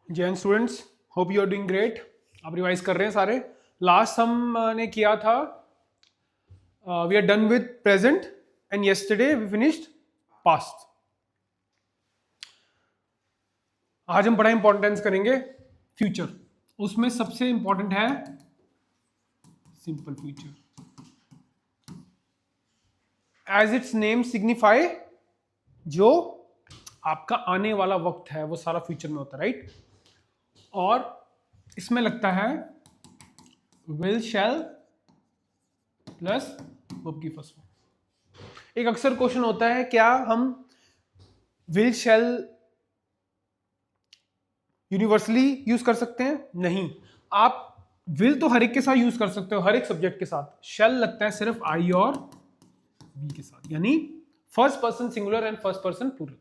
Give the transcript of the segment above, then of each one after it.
जय Hind students, hope you are doing great. आप revise कर रहे हैं सारे। लास्ट हमने किया था we are done with present and yesterday we finished past. आज हम बड़ा इंपॉर्टेंस करेंगे फ्यूचर। उसमें सबसे इंपॉर्टेंट है simple future. As its name signify, जो आपका आने वाला वक्त है वो सारा फ्यूचर में होता है, राइट। और इसमें लगता है विल शैल प्लस वर्ब की फर्स्ट फॉर्म। एक अक्सर क्वेश्चन होता है, क्या हम विल शैल यूनिवर्सली यूज कर सकते हैं? नहीं। आप विल तो हर एक के साथ यूज कर सकते हो, हर एक सब्जेक्ट के साथ। शैल लगता है सिर्फ आई और वी के साथ, यानी first person singular and first person plural.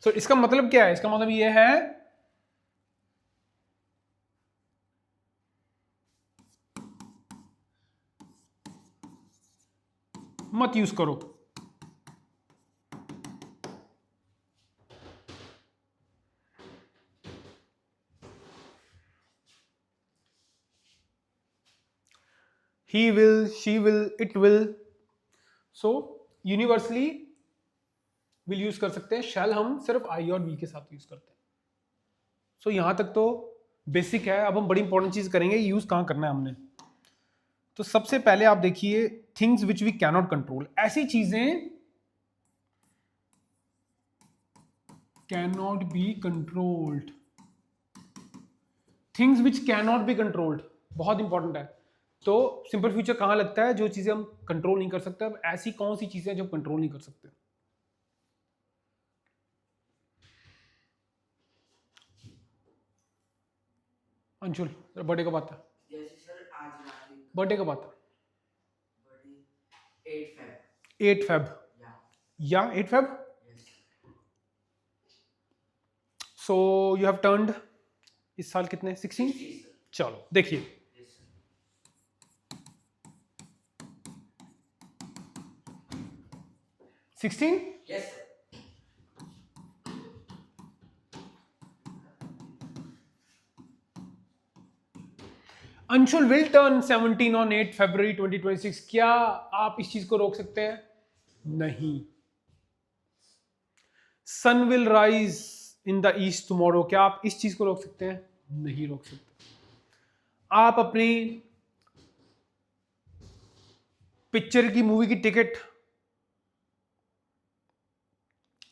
So इसका मतलब क्या है? इसका मतलब ये है मत यूज करो। he will, she will, it will। So universally will use कर सकते हैं, शैल हम सिर्फ आई और वी के साथ यूज करते हैं। सो यहां तक तो बेसिक है। अब हम बड़ी इंपॉर्टेंट चीज करेंगे, यूज कहां करना है हमने। तो सबसे पहले आप देखिए, things which we cannot control. ऐसी चीजें cannot be controlled. Things which cannot be controlled बहुत इंपॉर्टेंट है। तो सिंपल फ्यूचर कहां लगता है? जो चीजें हम कंट्रोल नहीं कर सकते। अब ऐसी कौन सी चीजें जो कंट्रोल नहीं कर सकते? अंशुल, बर्थडे कब आता है? जैसे सर आज रात में बर्थडे कब आता है? Birthday 8 Feb. 8 फेब या 8 Feb. Yes so you have turned इस साल कितने? 16। सर। चलो देखिए, yes sir. 16। Yes sir. Anshul will turn 17 on 8 फरवरी 2026। क्या आप इस चीज को रोक सकते हैं? नहीं। Sun will rise in the east tomorrow. क्या आप इस चीज को रोक सकते हैं? नहीं रोक सकते। आप अपनी पिक्चर की, मूवी की टिकट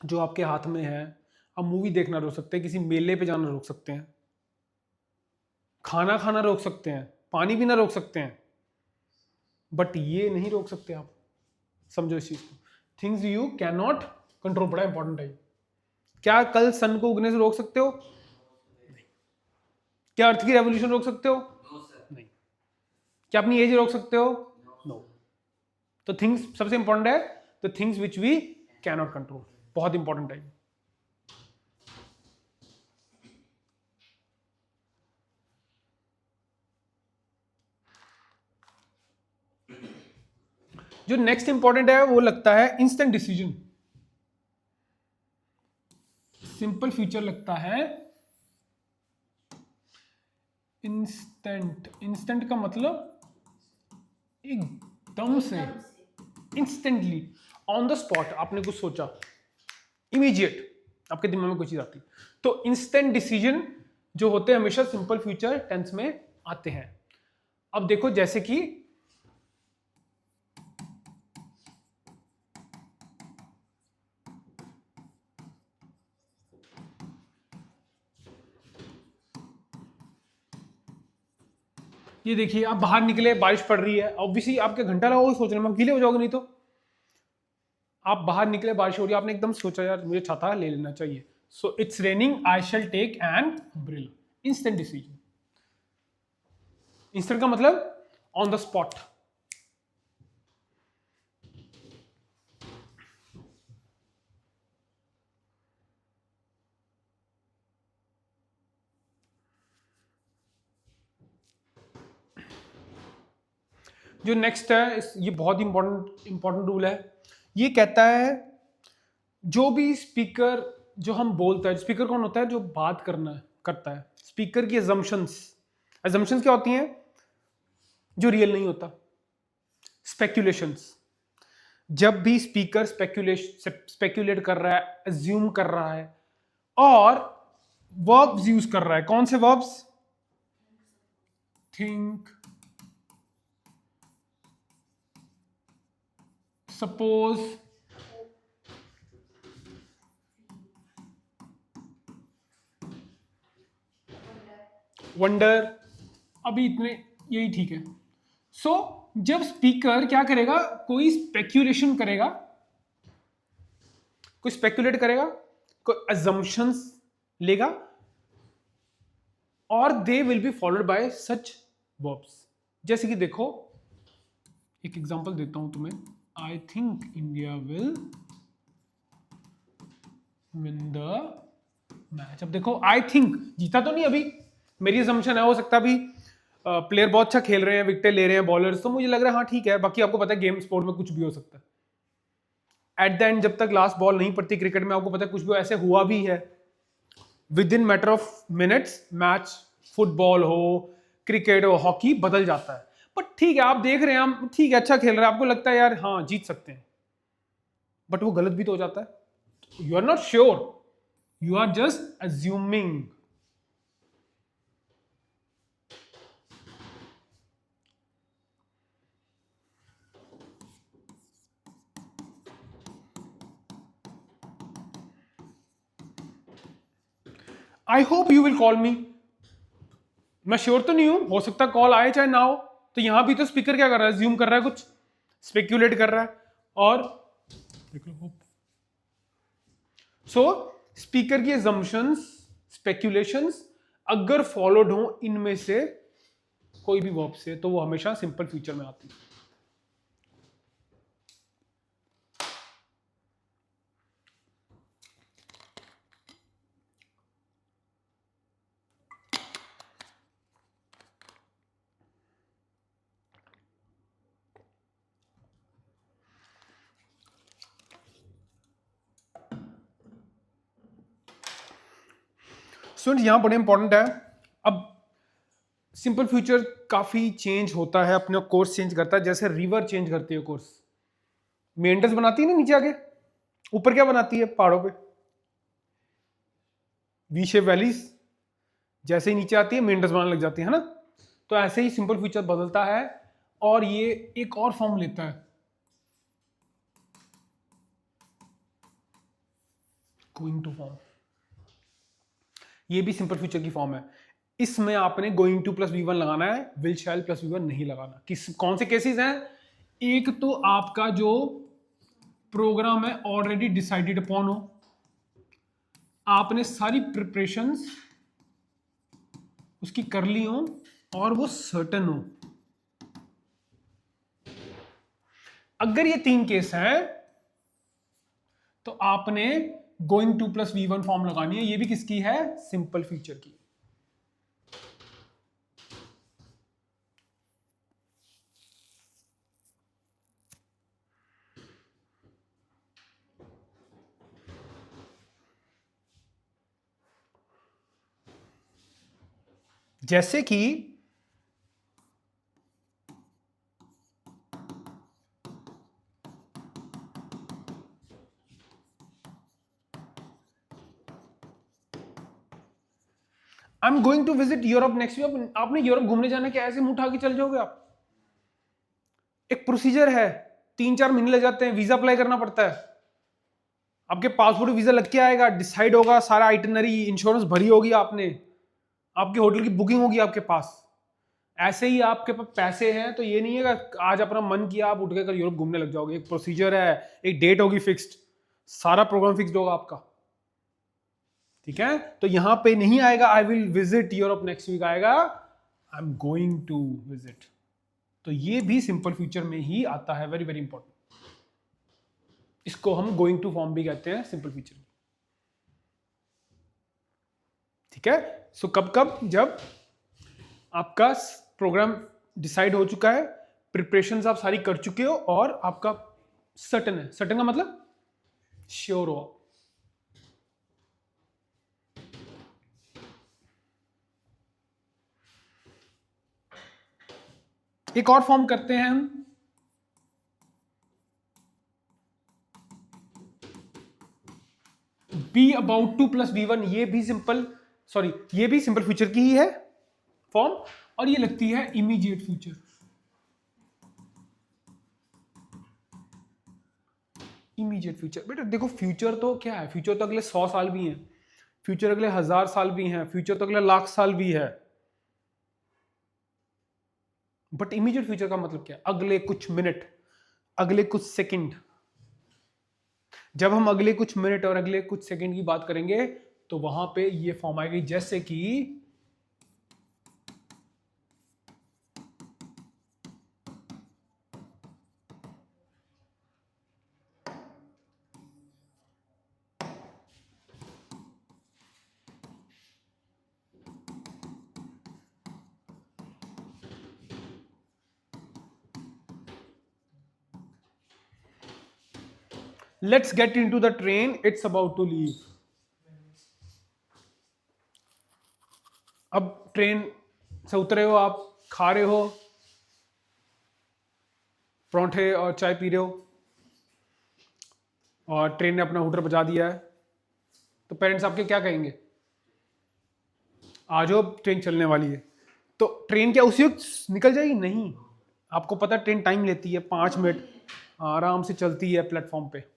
जो आपके हाथ में है, आप मूवी देखना रोक सकते हैं, किसी मेले पे जाना रोक सकते हैं, खाना खाना रोक सकते हैं, पानी पीना रोक सकते हैं, बट ये नहीं रोक सकते आप। समझो इस चीज को। Things you can not control, बड़ा इंपॉर्टेंट है। क्या कल सन को उगने से रोक सकते हो? नहीं। क्या अर्थ की रेवोल्यूशन रोक सकते हो? No sir. नहीं। क्या अपनी एज रोक सकते हो? नो। तो थिंग्स सबसे इंपॉर्टेंट है, तो things which we can not control, बहुत इंपॉर्टेंट है। जो नेक्स्ट इंपॉर्टेंट है वो लगता है इंस्टेंट डिसीजन। सिंपल फ्यूचर लगता है इंस्टेंट। इंस्टेंट का मतलब एकदम से, इंस्टेंटली, ऑन द स्पॉट। आपने कुछ सोचा, इमीडिएट आपके दिमाग में कोई चीज आती, तो इंस्टेंट डिसीजन जो होते हैं हमेशा सिंपल फ्यूचर टेंस में आते हैं। अब देखो, जैसे कि ये देखिए, आप बाहर निकले, बारिश पड़ रही है, ऑब्वियसली आपके घंटा लगा सोचने में, आप गीले हो जाओगे नहीं तो। आप बाहर निकले, बारिश हो रही है, आपने एकदम सोचा यार मुझे छाता ले लेना चाहिए। So it's raining, I shall take an umbrella. Instant decision. Instant का मतलब ऑन द स्पॉट। जो नेक्स्ट है ये बहुत इंपॉर्टेंट रूल है। ये कहता है जो भी स्पीकर जो हम बोलता है, स्पीकर कौन होता है? जो बात करता है। स्पीकर की एजम्पशंस क्या होती हैं? जो रियल नहीं होता, स्पेक्यूलेशंस। जब भी स्पीकर स्पेक्यूलेट कर रहा है, अज्यूम कर रहा है और वर्ब्स यूज कर रहा है, कौन से वर्ब्स? थिंक, सपोज, वंडर, अभी इतने यही ठीक है। सो जब स्पीकर क्या करेगा? कोई स्पेक्यूलेशन करेगा, कोई स्पेक्यूलेट करेगा, कोई अजम्पशंस लेगा और they will be followed by such verbs. जैसे कि देखो, एक एग्जांपल देता हूं तुम्हें। I think India will win the match. अब देखो, आई थिंक जीता तो नहीं अभी, मेरी असम्पशन है, हो सकता भी प्लेयर बहुत अच्छा खेल रहे हैं, विकेट ले रहे हैं बॉलर्स, तो मुझे लग रहा है हाँ ठीक है। बाकी आपको पता है गेम स्पोर्ट में कुछ भी हो सकता है। एट द एंड जब तक लास्ट बॉल नहीं पड़ती क्रिकेट में, आपको पता है कुछ भी ऐसे हुआ भी है। With in matter of minutes match, football हो, क्रिकेट हो, हॉकी, बदल जाता है। बट ठीक है, आप देख रहे हैं, हम ठीक है अच्छा खेल रहे हैं, आपको लगता है यार हाँ जीत सकते हैं, बट वो गलत भी तो हो जाता है। You are not sure, you are just assuming. I hope you will call me. मैं श्योर तो नहीं हूं, हो सकता कॉल आए चाहे ना हो। तो यहां भी तो स्पीकर क्या कर रहा है? ज्यूम कर रहा है, कुछ स्पेक्यूलेट कर रहा है। और सो स्पीकर की assumptions, स्पेक्यूलेशंस अगर फॉलोड हो इनमें से कोई भी वर्ब से, तो वो हमेशा सिंपल फ्यूचर में आती है। स्टूडेंट्स यहां बड़े इंपॉर्टेंट है। अब सिंपल फ्यूचर काफी चेंज होता है, अपना कोर्स चेंज करता है, जैसे रिवर चेंज करती है कोर्स। मेंढस बनाती है ना नीचे आके, ऊपर क्या बनाती है? पहाड़ों पे वी शेप वैलीज, जैसे ही नीचे आती है मेंढस बनाने लग जाती है ना। तो ऐसे ही सिंपल फ्यूचर बदलता है और ये एक और फॉर्म लेता है, गोइंग टू फॉर्म। ये भी सिंपल फ्यूचर की फॉर्म है। इसमें आपने गोइंग टू प्लस V1 लगाना है, विल शैल प्लस V1 नहीं लगाना। कौन से केसेस हैं? एक तो आपका जो प्रोग्राम है ऑलरेडी डिसाइडेड अपॉन हो, आपने सारी प्रिपरेशंस उसकी कर ली हो और वो सर्टन हो। अगर ये तीन केस हैं तो आपने going two plus V1 form लगानी है। ये भी किसकी है? सिंपल फ्यूचर की। जैसे कि I am going to visit Europe next week. आपने यूरोप घूमने जाने के ऐसे मुंह उठा के चल जाओगे आप? एक प्रोसीजर है, 3-4 महीने लग जाते हैं, वीजा अप्लाई करना पड़ता है, आपके पासपोर्ट वीजा लग के आएगा, डिसाइड होगा सारा आइटनरी, इंश्योरेंस भरी होगी आपने, आपके होटल की बुकिंग होगी आपके पास। ऐसे ही आपके पास पैसे हैं तो ये नहीं है कि आज अपना मन किया आप उठ के कल यूरोप घूमने लग जाओगे। एक प्रोसीजर है, एक डेट होगी फिक्स्ड, सारा प्रोग्राम फिक्स्ड होगा आपका। ठीक है, तो यहां पे नहीं आएगा I will visit Europe next week, आएगा I am going to visit. तो ये भी सिंपल फ्यूचर में ही आता है, वेरी वेरी इंपॉर्टेंट। इसको हम गोइंग टू फॉर्म भी कहते हैं सिंपल फ्यूचर। ठीक है, सो कब कब? जब आपका प्रोग्राम डिसाइड हो चुका है, प्रिपरेशन आप सारी कर चुके हो और आपका सर्टन है। सर्टन का मतलब श्योर हो। एक और फॉर्म करते हैं हम, be about to plus V one, ये भी सिंपल, सॉरी ये भी सिंपल फ्यूचर की ही है फॉर्म, और ये लगती है इमीडिएट फ्यूचर। इमीडिएट फ्यूचर, बेटा देखो फ्यूचर तो क्या है, फ्यूचर तो अगले 100 साल भी हैं, फ्यूचर अगले 1000 साल भी हैं, फ्यूचर तो अगले 1,00,000 साल भी है। बट इमीडिएट फ्यूचर का मतलब क्या है? अगले कुछ मिनट, अगले कुछ सेकंड। जब हम अगले कुछ मिनट और अगले कुछ सेकंड की बात करेंगे तो वहां पे ये फॉर्म आएगी, जैसे कि let's get into the train, it's about to leave. अब ट्रेन से उतरे हो आप, खा रहे हो परांठे और चाय पी रहे हो, और ट्रेन ने अपना हूटर बजा दिया है, तो पेरेंट्स आपके क्या कहेंगे? आ जाओ ट्रेन चलने वाली है। तो ट्रेन क्या उसी वक्त निकल जाएगी? नहीं, आपको पता है ट्रेन टाइम लेती है, 5 मिनट आराम से चलती है प्लेटफॉर्म पे,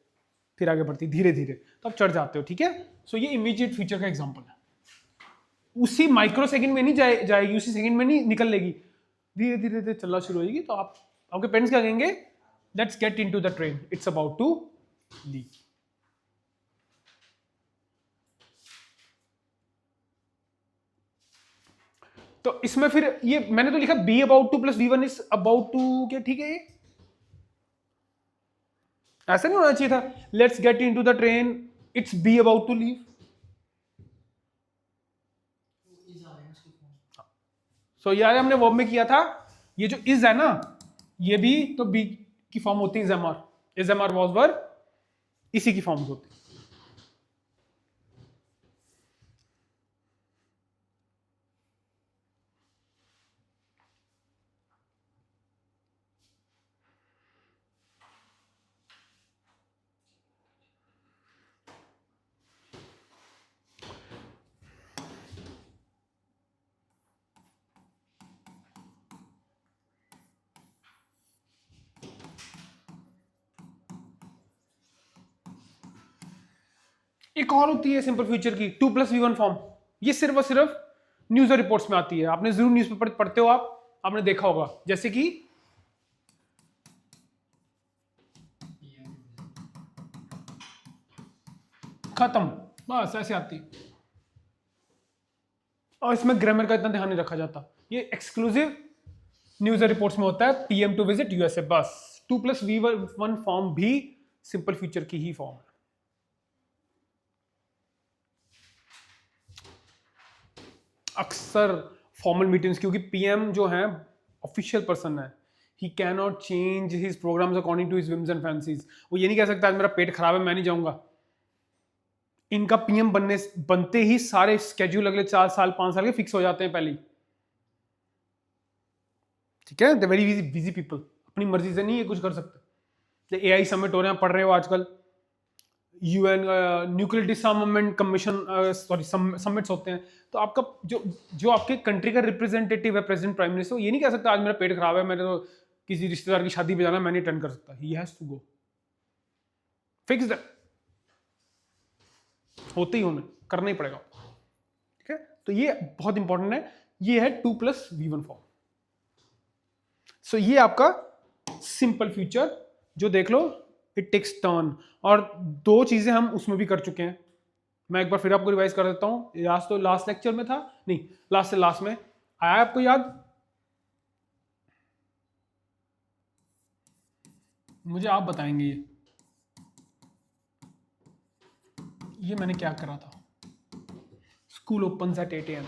फिर आगे बढ़ती धीरे धीरे, तो आप चढ़ जाते हो, ठीक है। सो ये इमीडिएट फ्यूचर का एग्जांपल है। उसी माइक्रो सेकंड में नहीं जाएगी, उसी सेकंड में नहीं निकल लेगी, धीरे धीरे धीरे चलना शुरू होगी। तो आप, आपके पेरेंट्स क्या कहेंगे? Let's get into the train, it's about to leave. तो इसमें फिर ये मैंने तो लिखा be about to plus V one is about to, क्या ठीक है? ये ऐसा नहीं होना चाहिए था, let's get into the train, it's be about to leave. So यार हमने वर्ब में किया था, ये जो इज है ना, ये भी तो बी की फॉर्म होती है, is am are was were, इसी की फॉर्म्स होती है। एक और होती है सिंपल फ्यूचर की, to plus V one form. ये सिर्फ और सिर्फ न्यूज और रिपोर्ट्स में आती है, आपने जरूर न्यूज़पेपर पढ़ते हो आप, आपने देखा होगा, जैसे कि खत्म, बस ऐसे आती है। और इसमें ग्रामर का इतना ध्यान नहीं रखा जाता, ये एक्सक्लूसिव न्यूज और रिपोर्ट्स में होता है, पीएम टू विजिट यूएसए, बस। To plus V one form भी सिंपल फ्यूचर की ही फॉर्म है। अक्सर फॉर्मल मीटिंग्स, क्योंकि पीएम जो है ऑफिशियल पर्सन है, he can not change his programs according to his whims and fancies. वो ये नहीं कह सकता आज मेरा पेट खराब है मैं नहीं जाऊंगा। इनका पीएम बनते ही सारे स्केड्यूल अगले 4 साल 5 साल के फिक्स हो जाते हैं पहले ही, ठीक है। द वेरी बिजी पीपल, अपनी मर्जी से नहीं ये कुछ कर सकते। एआई समिट हो रहे हैं, पढ़ रहे हो आजकल, UN nuclear डिसआर्मामेंट commission, sorry summits होते हैं, तो आपका जो आपके कंट्री का रिप्रेजेंटेटिव है, प्रेसिडेंट प्राइम मिनिस्टर, ये नहीं कह सकता आज मेरा पेट खराब है, मैंने तो किसी रिश्तेदार की शादी पे जाना, मैं नहीं अटेंड कर सकता। He has to go, fix that, होते ही होने, करना ही पड़ेगा, ठीक है। तो ये बहुत इंपॉर्टेंट है, ये है to plus V one form. So ये आपका सिंपल फ्यूचर, जो देख लो इट टेक्स टर्न, और 2 चीजें हम उसमें भी कर चुके हैं। मैं एक बार फिर आपको रिवाइज कर देता हूं, लास्ट लेक्चर में था, नहीं लास्ट से लास्ट में आया आपको याद? मुझे आप बताएंगे ये मैंने क्या करा था। स्कूल ओपन एट 8 AM,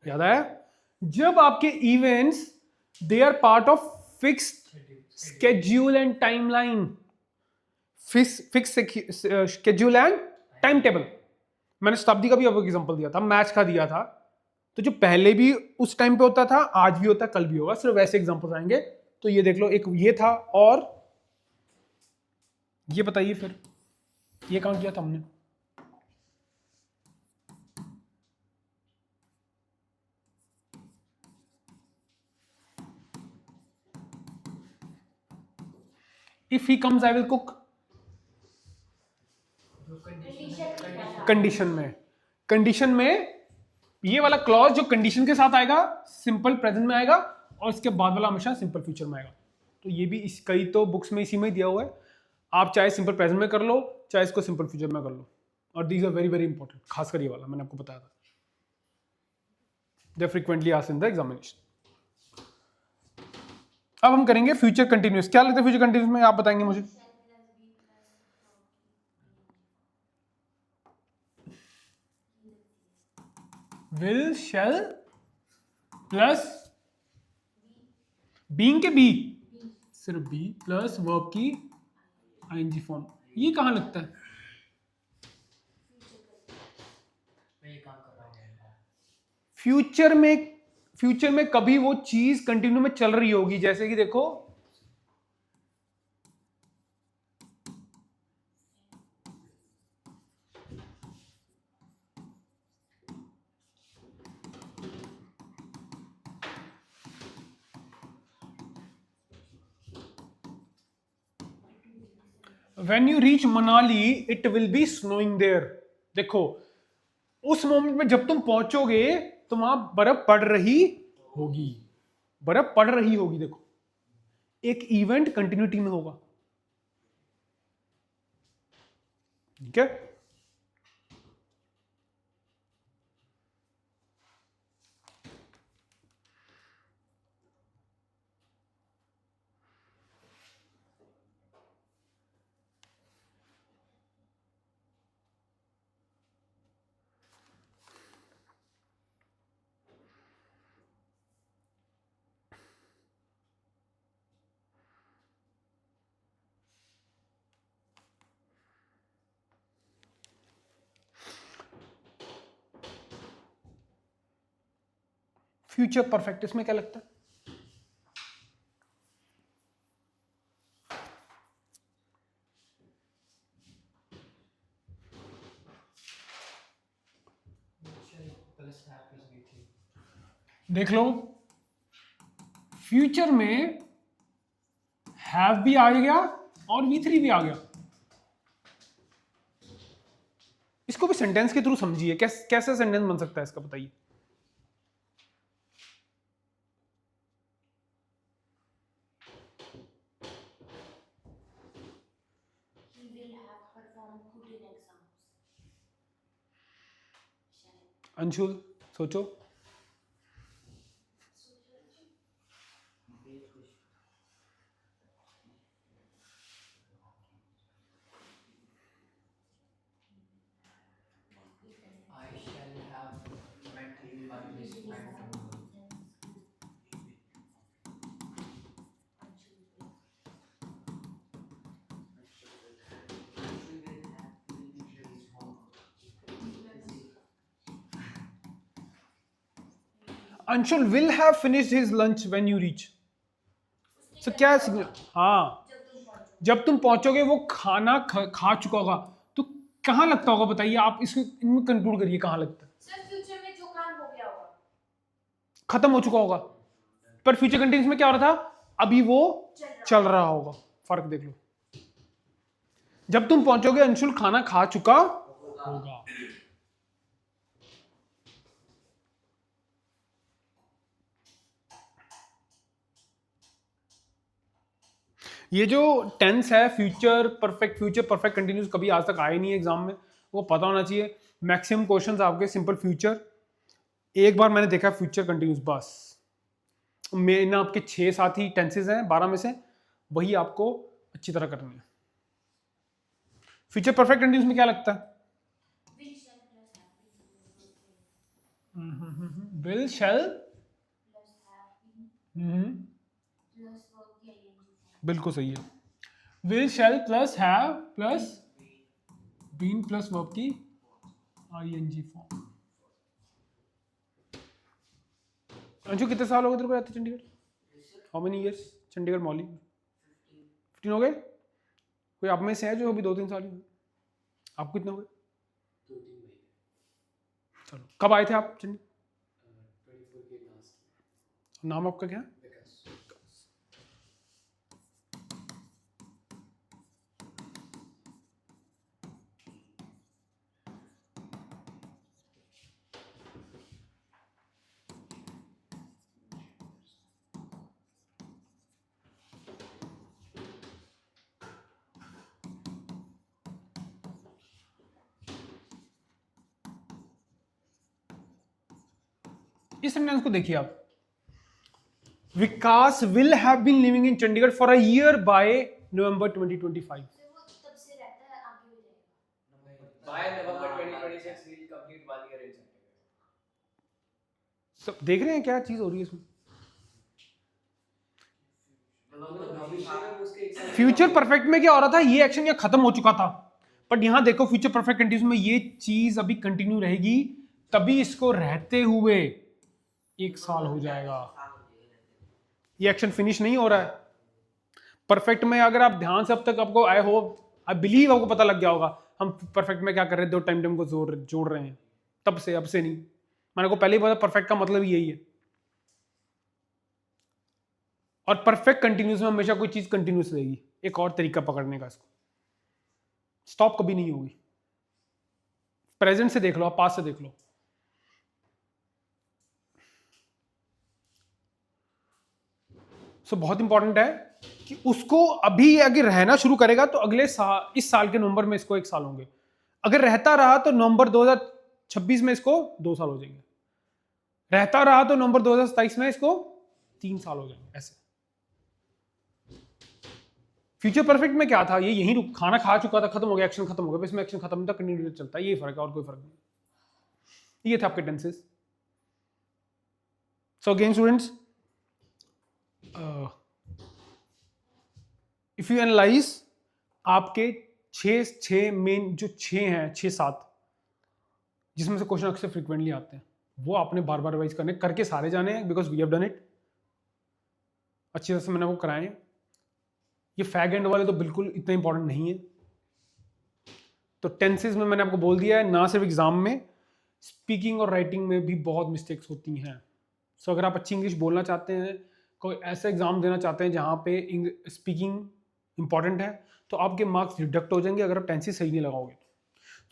याद आया? जब आपके events they are part of fixed schedule and timeline, fix schedule and time table. मैंने शताब्दी का भी अब एग्जांपल दिया था, मैच का दिया था। तो जो पहले भी उस टाइम पे होता था, आज भी होता है, कल भी होगा, सिर्फ वैसे एग्जांपल्स आएंगे। तो ये देख लो, एक ये था, और ये बताइए फिर ये कहां किया था हमने? If he comes I will cook. Condition में ये वाला क्लॉज जो कंडीशन के साथ आएगा सिंपल प्रेजेंट में आएगा, और इसके बाद वाला हमेशा सिंपल फ्यूचर में आएगा। तो ये भी इस कई तो बुक्स में इसी में ही दिया हुआ है। आप चाहे सिंपल प्रेजेंट में कर लो, चाहे इसको सिंपल फ्यूचर में कर लो। और these are very very important, खासकर ये वाला मैंने आपको बताया था, they frequently asked in the examination. अब हम करेंगे फ्यूचर कंटिन्यूअस। क्या लगता है फ्यूचर कंटिन्यूअस में, आप बताएंगे मुझे? विल, शैल प्लस बीइंग के बी, सिर्फ बी प्लस वर्ब की आईएनजी फॉर्म। ये कहां लगता है? फ्यूचर में कभी वो चीज कंटिन्यू में चल रही होगी, जैसे कि देखो when you reach Manali it will be snowing there. देखो उस मोमेंट में जब तुम पहुंचोगे तो वहां बर्फ पड़ रही होगी, बर्फ पड़ रही होगी। देखो एक इवेंट कंटिन्यूटी में होगा, ठीक है। फ्यूचर परफेक्ट, इसमें क्या लगता है? देख लो फ्यूचर में हैव भी आ गया और V3 भी आ गया। इसको भी सेंटेंस के थ्रू समझिए, कैसे सेंटेंस बन सकता है इसका, बताइए। अंशुल सोचो। I shall have met him by this time tomorrow. Anshul will have finished his lunch when you reach. So क्या है? हाँ, जब तुम पहुंचोगे वो खाना खा चुका होगा। तो कहां लगता होगा बताइए आप, इसको इनमें कंक्लूड करिए कहां लगता है। सर फ्यूचर में जो काम हो गया होगा, खत्म हो चुका होगा। पर फ्यूचर कंटिन्यूस में क्या हो रहा था, अभी वो चल रहा होगा। फर्क देख लो, जब तुम पहुंचोगे अंशुल खाना खा चुका होगा। ये जो टेंस है फ्यूचर परफेक्ट कंटिन्यूस, कभी आज तक आए नहीं है एग्जाम में, वो पता होना चाहिए। मैक्सिमम क्वेश्चंस आपके सिंपल फ्यूचर, एक बार मैंने देखा फ्यूचर कंटिन्यूस बस। मेन आपके 6-7 ही टेंसेज हैं 12 में से, वही आपको अच्छी तरह करनी है। फ्यूचर परफेक्ट कंटिन्यूस में क्या लगता है? विल, शैल, बिल्कुल सही है। Will shall plus have plus been plus verb की आईएनजी फॉर्म। अंशु कितने साल हो गए तेरे को रहते Chandigarh? How many years Chandigarh Mauli? 15 हो गए? कोई आप में से है जो अभी 2-3 साल ही हुए? आपको कितने हो गए? 2-3 महीने। चलो, कब आए थे आप चंडीगढ़? 24 के लास्ट में। नाम आपका क्या है? विकास। इस सेंटेंस को देखिए आप, Vikas will have been living in Chandigarh for a year by November 2025। फिर वो तब से रहता है, आगे भी रहेगा। By November 2026 we'll complete 1 year in Chhattisgarh. सब देख रहे हैं क्या चीज हो रही है इसमें? भविष्य में उसके एक साल फ्यूचर परफेक्ट में क्या हो रहा था, ये एक्शन यहाँ खत्म हो चुका था, बट यहां देखो फ्यूचर परफेक्ट कंटिन्यूस में ये चीज अभी कंटिन्यू रहेगी, तभी इसको रहते हुए 1 साल हो जाएगा। ये एक्शन फिनिश नहीं हो रहा है। परफेक्ट में अगर आप ध्यान से अब तक आपको आई होप आई बिलीव आपको पता लग गया होगा हम परफेक्ट में क्या कर रहे थे, दो टाइम को जोड़ रहे हैं, तब से अब से नहीं। मैंने को पहले ही पता परफेक्ट का मतलब यही है। और परफेक्ट कंटिन्यूस में हमेशा कोई चीज कंटिन्यूस रहेगी। एक और तरीका पकड़ने का इसको, स्टॉप कभी नहीं होगी। प्रेजेंट से देख लो, आप पास्ट से देख लो। सो बहुत इंपॉर्टेंट है कि उसको अभी अगर रहना शुरू करेगा तो अगले साल, इस साल के नवंबर में इसको 1 साल होंगे। अगर रहता रहा तो नवंबर 2026 में इसको 2 साल हो जाएंगे। रहता रहा तो नवंबर 2027 में इसको 3 साल हो जाएंगे। ऐसे फ्यूचर परफेक्ट में क्या था, ये यही खाना खा चुका था, खत्म हो गया, एक्शन खत्म हो गया, इसमें एक्शन खत्म था, कंटिन्यू चलता है, ये फर्क है और कोई फर्क नहीं। ये थे आपके tenses. So again students, if you analyse आपके 6 मेन जो 6 हैं, 6-7 जिसमें से क्वेश्चन अक्सर फ्रीक्वेंटली आते हैं, वो आपने बार बार रिवाइज करके सारे जाने हैं, because we have done it. अच्छी तरह से मैंने वो कराए हैं। ये फैग एंड वाले तो बिल्कुल इतना इंपॉर्टेंट नहीं है। तो टेंसेस में मैंने आपको बोल दिया है, ना सिर्फ एग्जाम में, स्पीकिंग और राइटिंग में भी बहुत मिस्टेक्स होती हैं। सो अगर आप अच्छी इंग्लिश बोलना चाहते हैं, कोई ऐसा एग्जाम देना चाहते हैं जहाँ पे स्पीकिंग इंपॉर्टेंट है, तो आपके मार्क्स डिडक्ट हो जाएंगे अगर आप टेंसेस सही नहीं लगाओगे।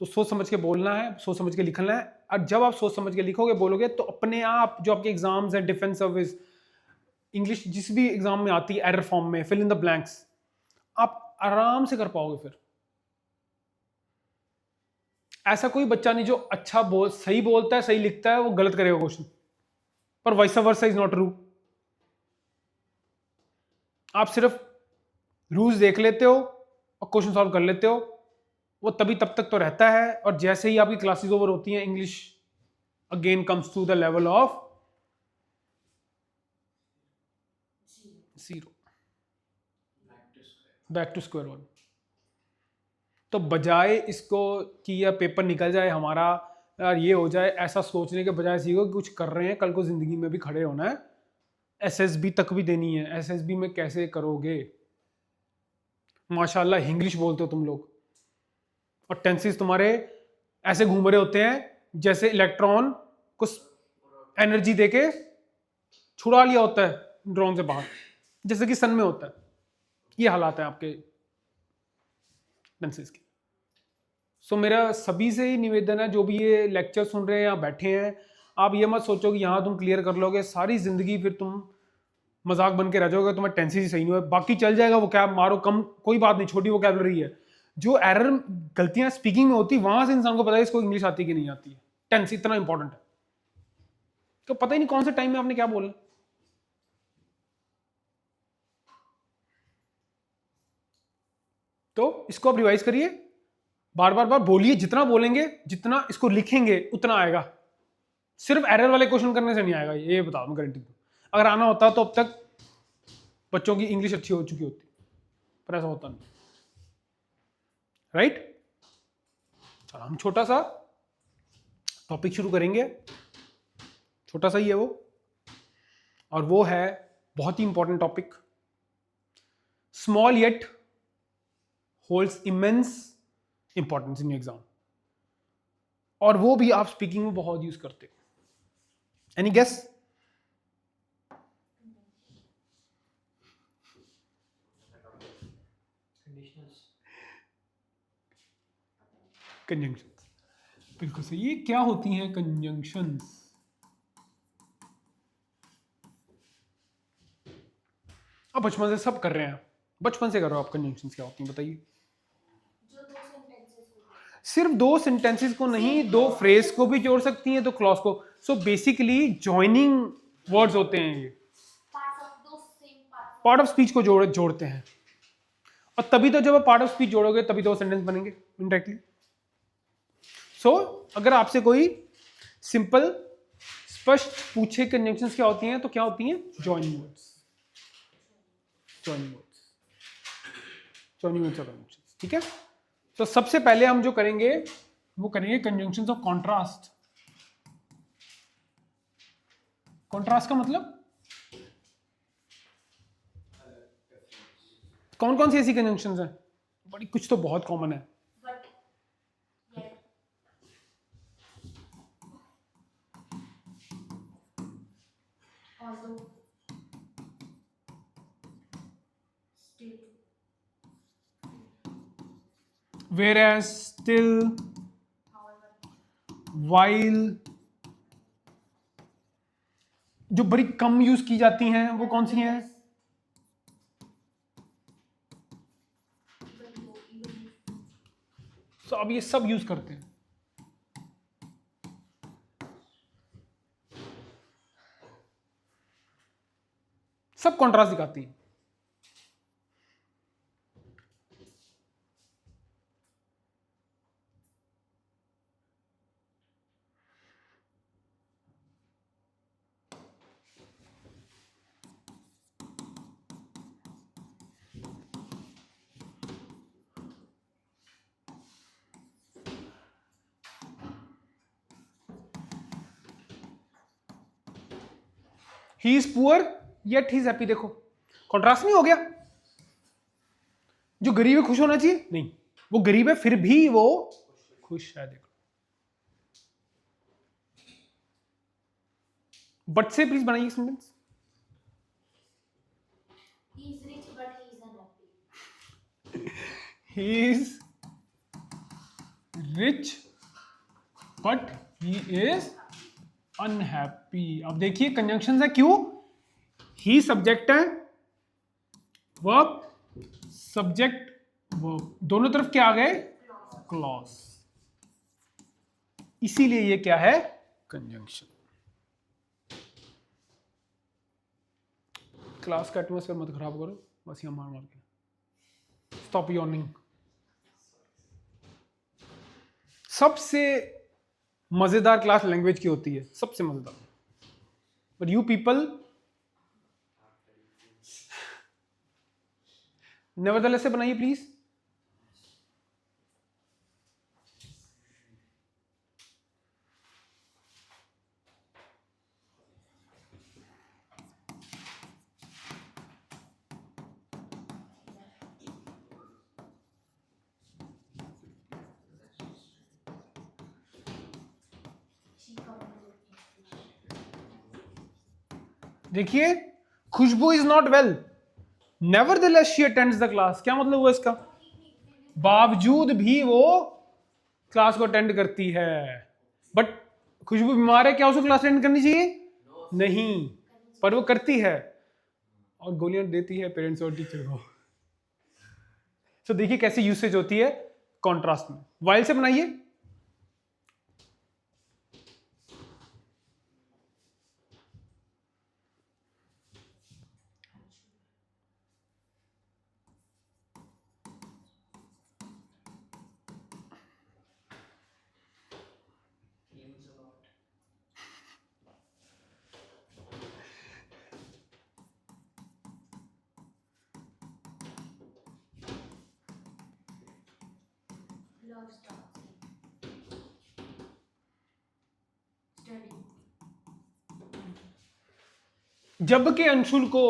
तो सोच समझ के बोलना है, सोच समझ के लिखना है। और जब आप सोच समझ के लिखोगे, बोलोगे, तो अपने आप जो आपके एग्जाम्स हैं, डिफेंस सर्विस, इंग्लिश जिस भी एग्जाम में आती है, एरर फॉर्म में, फिल इन द ब्लैंक्स, आप आराम से कर पाओगे। फिर ऐसा कोई बच्चा नहीं जो सही बोलता है, सही लिखता है, वो गलत करेगा क्वेश्चन, पर vice versa is not true. आप सिर्फ रूल्स देख लेते हो और क्वेश्चन सॉल्व कर लेते हो, वो तभी तब तक तो रहता है। और जैसे ही आपकी क्लासेस ओवर होती हैं, English again comes to the level of 0, back to square one. तो बजाय इसको कि यह पेपर निकल जाए हमारा, यार ये हो जाए, ऐसा सोचने के बजाय सीखो कि कुछ कर रहे हैं, कल को जिंदगी में भी खड़े होना है, एसएसबी तक भी देनी है। एसएसबी में कैसे करोगे? माशाल्लाह इंग्लिश बोलते हो तुम लोग, और टेंसेस तुम्हारे ऐसे घूम रहे होते हैं जैसे इलेक्ट्रॉन को एनर्जी देके छुड़ा लिया होता है ड्रोन से बाहर, जैसे कि सन में होता है। ये हालात है आपके टेंसेस के। सो मेरा सभी से ही निवेदन है, जो भी ये लेक्चर सुन रहे हैं या बैठे हैं, आप ये मत सोचो कि यहाँ तुम क्लियर कर लोगे, सारी जिंदगी फिर तुम मजाक बन के रह जाओगे, तुम्हारे टेंसेस ही सही नहीं हुए। बाकी चल जाएगा, वो क्या मारो कम, कोई बात नहीं, छोटी वोकैबुलरी है। जो एरर गलतियां स्पीकिंग में होती, वहां से इंसान को पता है इसको इंग्लिश आती है कि नहीं आती है। टेंस इतना इंपॉर्टेंट है, तो पता ही नहीं कौन से टाइम में आपने क्या बोला। तो इसको आप रिवाइज करिए, बार बार बोलिए, जितना बोलेंगे, जितना इसको लिखेंगे, उतना आएगा। सिर्फ एरर वाले क्वेश्चन करने से नहीं आएगा, ये बताओ मैं गारंटी दूं। अगर आना होता तो अब तक बच्चों की इंग्लिश अच्छी हो चुकी होती, पर ऐसा होता नहीं। राइट? चलो हम छोटा सा टॉपिक शुरू करेंगे, छोटा सा ही है वो, और वो है बहुत ही important topic, small yet holds immense importance in exam, और वो भी आप स्पीकिंग में बहुत यूज करते हो। Any guess? Conditionals. कंजंक्शंस, बिल्कुल सही। ये क्या होती हैं कंजंक्शंस? आप बचपन से सब कर रहे हैं, बचपन से कर रहे हो आप। कंजंक्शंस क्या होती हैं बताइए? जो दो सेंटेंसेस को सिर्फ दो सेंटेंसेस को नहीं, दो फ्रेज को भी जोड़ सकती हैं, तो क्लॉज को। सो बेसिकली जॉइनिंग वर्ड्स होते हैं ये, पार्ट्स ऑफ दो same parts part of speech को जोड़ते हैं, और तभी तो जब आप पार्ट ऑफ स्पीच जोड़ोगे तभी तो सेंटेंस बनेंगे इनडायरेक्टली। सो अगर आपसे कोई सिंपल स्पष्ट पूछे कंजंक्शंस क्या होती हैं, तो क्या होती हैं? Joining words, joining words, joining words और कंजंक्शंस, ठीक है? तो सबसे पहले हम जो करेंगे वो करेंगे कंजंक्शंस ऑफ कॉन्ट्रास्ट। कॉन्ट्रास्ट का मतलब कौन कौन सी ऐसी कंजंक्शंस हैं? बड़ी कुछ तो बहुत कॉमन है। But yet although still whereas, still, however while, जो बड़ी कम यूज की जाती हैं वो कौन सी हैं? इवन दो इवन तो अब ये सब यूज करते हैं। सब कॉन्ट्रास्ट दिखाती हैं। He is poor yet he is happy, देखो कॉन्ट्रास्ट नहीं हो गया? जो गरीब है खुश होना चाहिए? नहीं, वो गरीब है फिर भी वो खुश है, देखो। बट से प्लीज बनाइए sentence. He is rich but he is unhappy he is rich but he is unhappy. अब देखिए कंजंक्शन है, क्यों? ही सब्जेक्ट है, वर्ब सब्जेक्ट वर्ब, दोनों तरफ क्या आ गए? क्लॉज। इसीलिए ये क्या है? कंजंक्शन। क्लास का एटमॉस्फेयर मत खराब करो, बस यहाँ मार मार के। Stop yawning. सबसे मजेदार क्लास लैंग्वेज की होती है, सबसे मजेदार। बट यू पीपल नेवरदलेस से बनाइए प्लीज। देखिए, Khushbu is not well, nevertheless she attends the class. क्या मतलब हुआ इसका? बावजूद भी वो क्लास को अटेंड करती है। बट खुशबू बीमार है, क्या उसको क्लास अटेंड करनी चाहिए? नहीं, पर वो करती है, और गोलियां देती है पेरेंट्स और टीचर को। तो देखिए कैसे यूसेज होती है कॉन्ट्रास्ट में। वाइल से बनाइए। Means a lot. love dancing. Study. जबकि अंशुल को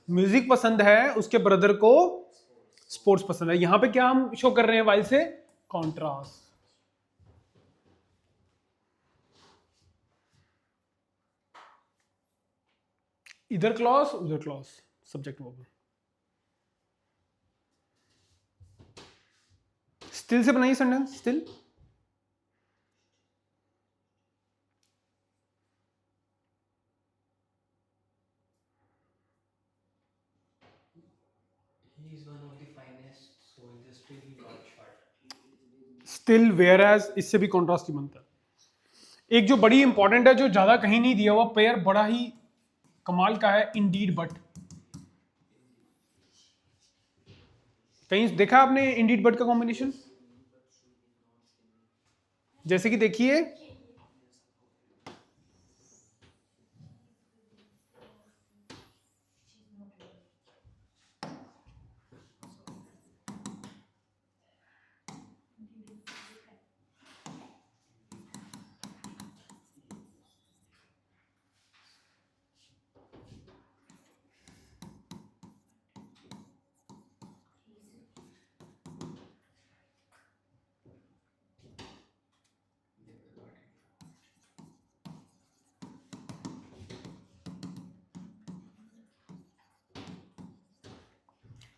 म्यूजिक पसंद है, उसके ब्रदर को स्पोर्ट्स पसंद है। यहां पे क्या हम शो कर रहे हैं वाइल से? कॉन्ट्रास्ट। इधर क्लॉज उधर clause, subject verb. Still say बनाइए sentence. Still He is one of the finest, so in the still he got shot. Still whereas, इससे भी कॉन्ट्रास्ट ही बनता है। एक जो बड़ी इंपॉर्टेंट है, जो ज्यादा कहीं नहीं दिया हुआ, पेयर बड़ा ही कमाल का है, इंडीड बट। कहीं देखा आपने इंडीड बट का कॉम्बिनेशन? जैसे कि देखिए,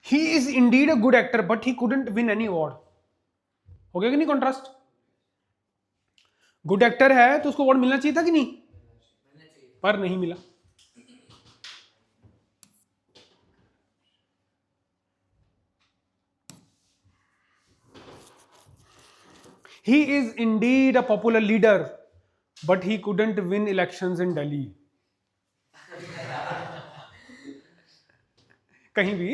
he is indeed a good actor but he couldn't win any award. हो गया कि नहीं कॉन्ट्रास्ट? गुड एक्टर है तो उसको अवार्ड मिलना चाहिए था कि नहीं? पर नहीं मिला। He is indeed a popular leader, but he couldn't win elections in Delhi. कहीं भी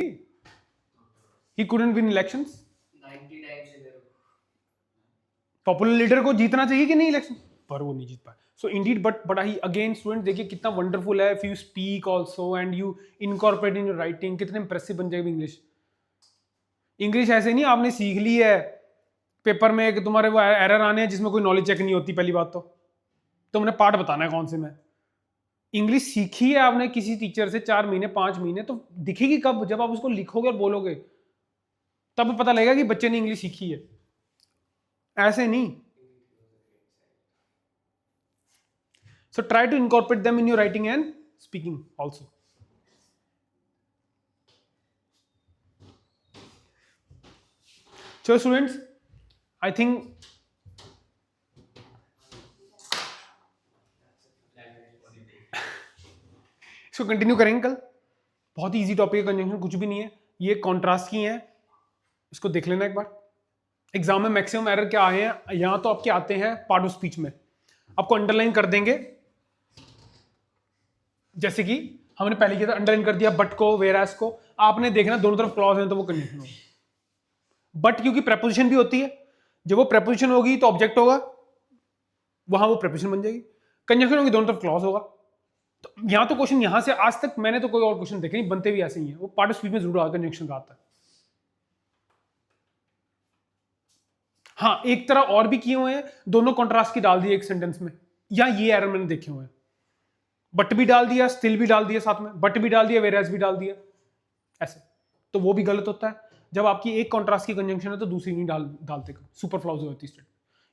he couldn't win elections. 90 times in a row. Popular leader को जीतना चाहिए कि नहीं इलेक्शन, पर वो नहीं जीत पाया। So indeed but he again student देखिए कितना वंडरफुल है। If you speak also and you incorporate in your writing, कितने इंप्रेसिव बन जाएगी इंग्लिश। इंग्लिश ऐसे नहीं आपने सीख ली है पेपर में कि तुम्हारे वो एरर आने हैं जिसमें कोई नॉलेज चेक नहीं होती। पहली बात तो तुमने पार्ट बताना है कौन से में। इंग्लिश सीखी है आपने किसी टीचर से 4 महीने 5 महीने, तो दिखेगी कब? जब आप उसको लिखोगे और बोलोगे तब पता लगेगा कि बच्चे ने इंग्लिश सीखी है, ऐसे नहीं। So try to incorporate them in your writing and speaking also. चलो स्टूडेंट्स, आई थिंक इसको कंटिन्यू करेंगे कल। बहुत ही इजी टॉपिक है, कंजंक्शन कुछ भी नहीं है, ये कॉन्ट्रास्ट की है, इसको देख लेना एक बार। एग्जाम में मैक्सिमम एरर क्या आए हैं, यहां तो आपके आते हैं पार्ट ऑफ स्पीच में, आपको अंडरलाइन कर देंगे। जैसे कि हमने पहले किया था, अंडरलाइन कर दिया बट को, वेयरएज को। आपने देखना दोनों तरफ क्लॉज है तो वो कंजंक्शन होगा। बट क्योंकि प्रेपोजिशन भी होती है, जब वो प्रेपोजिशन होगी तो ऑब्जेक्ट होगा, वहां वो प्रेपोजिशन बन जाएगी। कंजंक्शन होगी, दोनों तरफ क्लॉज होगा। तो यहां तो क्वेश्चन, यहां से आज तक मैंने तो कोई और क्वेश्चन देखे नहीं, बनते भी ऐसे ही है। वो पार्ट ऑफ स्पीच में जरूर आता कंजंक्शन का आता है। हाँ, एक तरह और भी किए हुए हैं, दोनों कॉन्ट्रास्ट की डाल दी एक सेंटेंस में, या ये एरर मैंने देखे हुए हैं। बट भी डाल दिया, स्टिल भी डाल दिया, साथ में बट भी डाल दिया, वेयरएज भी डाल दिया, ऐसे। तो वो भी गलत होता है। जब आपकी एक कॉन्ट्रास्ट की कंजंक्शन है तो दूसरी नहीं डालते, सुपर फ्लॉज होती है।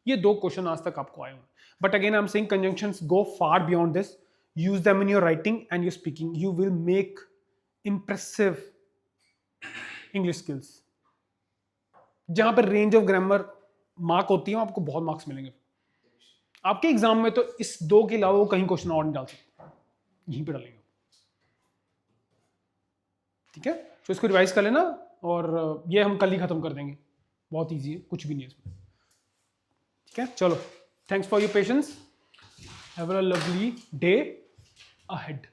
ये 2 क्वेश्चन आज तक आपको आए हुए। But again I am saying conjunctions go far beyond this. Use them in your writing and your speaking, you will make impressive English skills. जहां पर रेंज ऑफ ग्रामर मार्क होती है, आपको बहुत मार्क्स मिलेंगे आपके एग्जाम में। तो इस 2 के अलावा वो कहीं क्वेश्चन और नहीं डाल सकते, यहीं पे डालेंगे। ठीक है, तो इसको रिवाइज कर लेना, और ये हम कल ही खत्म कर देंगे। बहुत इजी है, कुछ भी नहीं है इसमें। ठीक है, चलो, thanks for your patience, have a lovely day ahead.